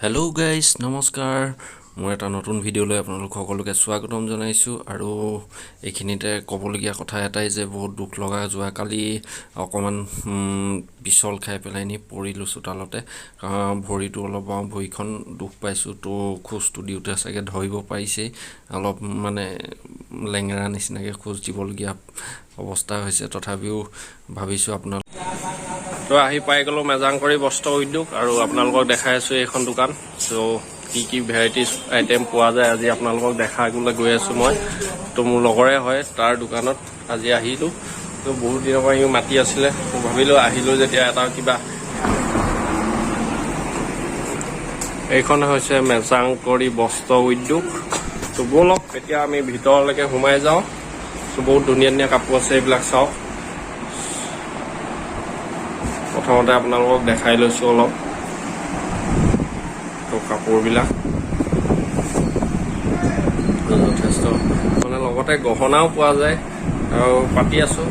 hello' guys নমস্কাৰ মই এটা নতুন ভিডিঅ'লৈ আপোনালোক সকলোকে স্বাগতম জনাইছোঁ আৰু এইখিনিতে ক'বলগীয়া কথা এটাই যে বহুত দুখ লগা যোৱাকালি অকণমান পিছল খাই পেলাই নি পৰিলোঁ চোতালতে ভৰিটো অলপ ভৰিখন দুখ পাইছোঁ তো খোজটো দিওঁতে চাগে ধৰিব পাৰিছেই অলপ মানে লেঙেৰা নিচিনাকৈ খোজ দিবলগীয়া অৱস্থা হৈছে তথাপিও ভাবিছোঁ আপোনালোক তো আহি পাই গ'লোঁ মেজাংকৰি বস্ত্ৰ উদ্যোগ আৰু আপোনালোকক দেখাই আছোঁ এইখন দোকান চ' কি ভেৰাইটিজ আইটেম পোৱা যায় আজি আপোনালোকক দেখাবলৈ গৈ আছোঁ মই তো মোৰ লগৰে হয় তাৰ দোকানত আজি আহিলোঁ তো বহুত দিনৰ পৰা ইও মাতি আছিলে ভাবিলোঁ আহিলোঁ যেতিয়া এটা কিবা এইখন হৈছে মেজাংকৰি বস্ত্ৰ উদ্যোগ তো ব'লক এতিয়া আমি ভিতৰলৈকে সোমাই যাওঁ তো বহুত ধুনীয়া ধুনীয়া কাপোৰ আছে এইবিলাক চাওক প্ৰথমতে আপোনালোকক দেখাই লৈছোঁ অলপ তো কাপোৰবিলাক যথেষ্ট মানে লগতে গহনাও পোৱা যায় আৰু পাতি আছোঁ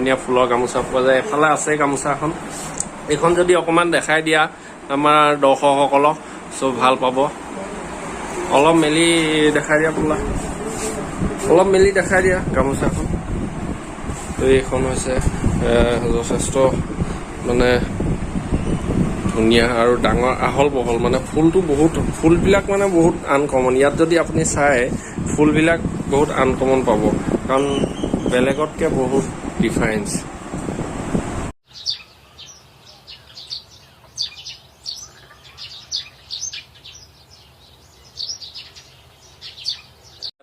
ধুনীয়া ফুলৰ গামোচা পোৱা যায় এফালে আছে গামোচাখন এইখন যদি অকণমান দেখাই দিয়া আমাৰ দৰ্শকসকলক চব ভাল পাব অলপ মেলি দেখাই দিয়া পোলা অলপ মেলি দেখাই দিয়া গামোচাখন তো এইখন হৈছে যথেষ্ট মানে ধুনীয়া আৰু ডাঙৰ আহল বহল মানে ফুলটো বহুত ফুলবিলাক মানে বহুত আনকমন ইয়াত যদি আপুনি চায় ফুলবিলাক বহুত আনকমন পাব কাৰণ বেলেগতকৈ বহুত ডিফাৰেন্স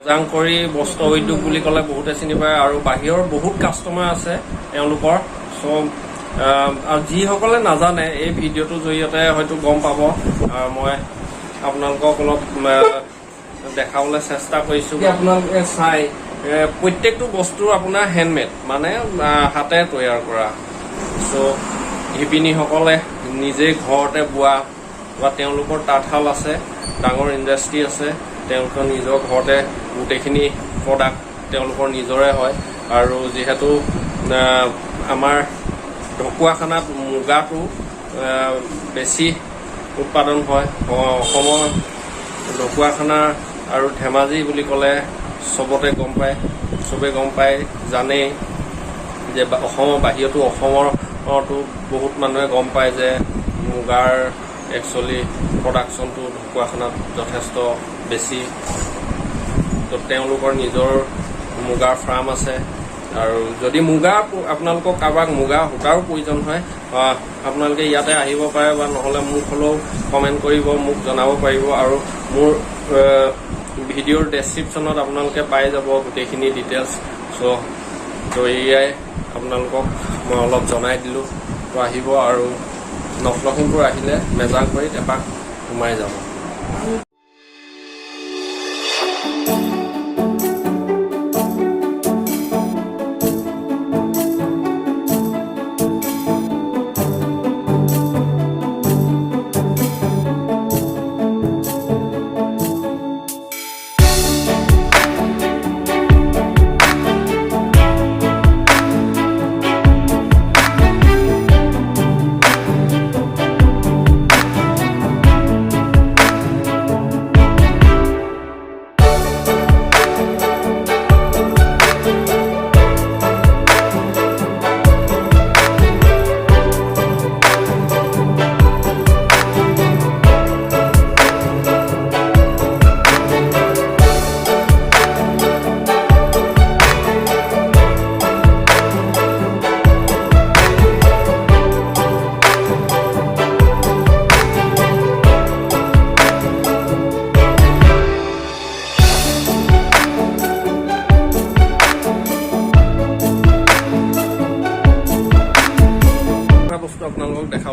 মেজাংকৰি বস্ত্ৰ উদ্যোগ বুলি ক'লে বহুতে চিনি পায় আৰু বাহিৰৰ বহুত কাষ্টমাৰ আছে তেওঁলোকৰ চ' আৰু যিসকলে নাজানে এই ভিডিঅ'টোৰ জৰিয়তে হয়তো গম পাব মই আপোনালোকক অলপ দেখাবলৈ চেষ্টা কৰিছোঁ আপোনালোকে চাই প্ৰত্যেকটো বস্তু আপোনাৰ হেণ্ডমেড মানে হাতে তৈয়াৰ কৰা চ' শিপিনীসকলে নিজে ঘৰতে বোৱা বা তেওঁলোকৰ তাঁতশাল আছে ডাঙৰ ইণ্ডাষ্ট্ৰী আছে তেওঁলোকৰ নিজৰ ঘৰতে গোটেইখিনি প্ৰডাক্ট তেওঁলোকৰ নিজৰে হয় আৰু যিহেতু আমাৰ ঢকুৱাখানাত মুগাটো বেছি উৎপাদন হয় অসমৰ ঢকুৱাখানা আৰু ধেমাজি বুলি ক'লে চবতে গম পায় চবে গম পায় জানেই যে অসমৰ বাহিৰতো অসমৰতো বহুত মানুহে গম পায় যে মুগাৰ একচুৱেলি প্ৰডাকশ্যনটো ঢকুৱাখানাত যথেষ্ট বেছি তো তেওঁলোকৰ নিজৰ মুগাৰ ফাৰ্ম আছে আৰু যদি মুগা আপোনালোকক কাৰোবাক মুগা সূতাৰো প্ৰয়োজন হয় আপোনালোকে ইয়াতে আহিব পাৰে বা নহ'লে মোক হ'লেও কমেণ্ট কৰিব মোক জনাব পাৰিব আৰু মোৰ ভিডিঅ'ৰ ডেছক্ৰিপশ্যনত আপোনালোকে পাই যাব গোটেইখিনি ডিটেইলছ চ' এয়াই আপোনালোকক মই অলপ জনাই দিলোঁ তো আহিব আৰু লখিমপুৰ আহিলে মেজাংকৰিত এপাক সোমাই যাব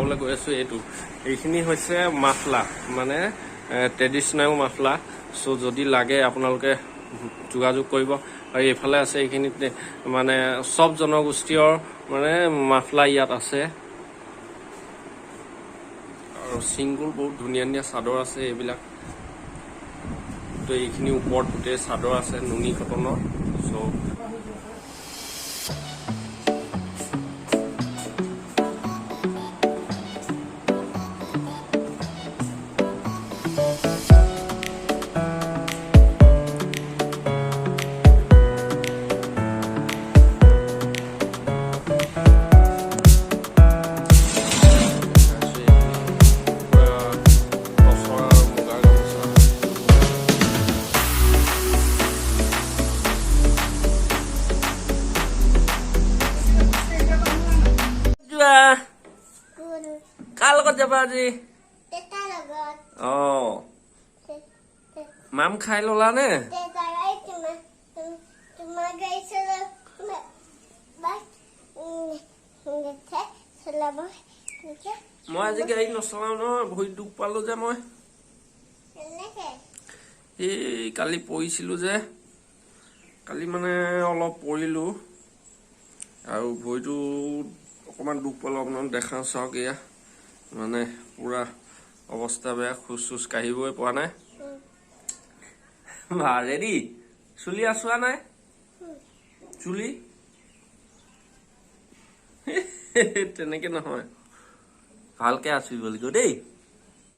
দেখাবলৈ গৈ আছো এইটো এইখিনি হৈছে মাফলা মানে ট্ৰেডিচনেল মাফলা সো যদি লাগে আপোনালোকে যোগাযোগ কৰিব আৰু এইফালে আছে এইখিনিত মানে সব জনগোষ্ঠীৰ মানে মাফলা ইয়াত আছে আৰু সিংগুল বহুত ধুনীয়া ধুনীয়া চাদৰ আছে এইবিলাক তো এইখিনি ওপৰত গোটেই চাদৰ আছে নুনি কটনৰ সো কাৰ লগত যাবা আজি মাম খাই ললা নে মই আজি গাড়ী নচলাও নহয় ভৰিত দুখ পালো যে মই এই কালি পৰিছিলো যে কালি মানে অলপ পৰিলো আৰু ভৰিটো অকমান দুখ পালো আপোনাক দেখাও চাওক এয়া মানে পুৰা অৱস্থা বেয়া খোজ চোজ কাঢ়িবই পৰা নাই ৰেডি চুলি আছোৱা নাই চুলি তেনেকে নহয় ভালকে আছো বুলি দেই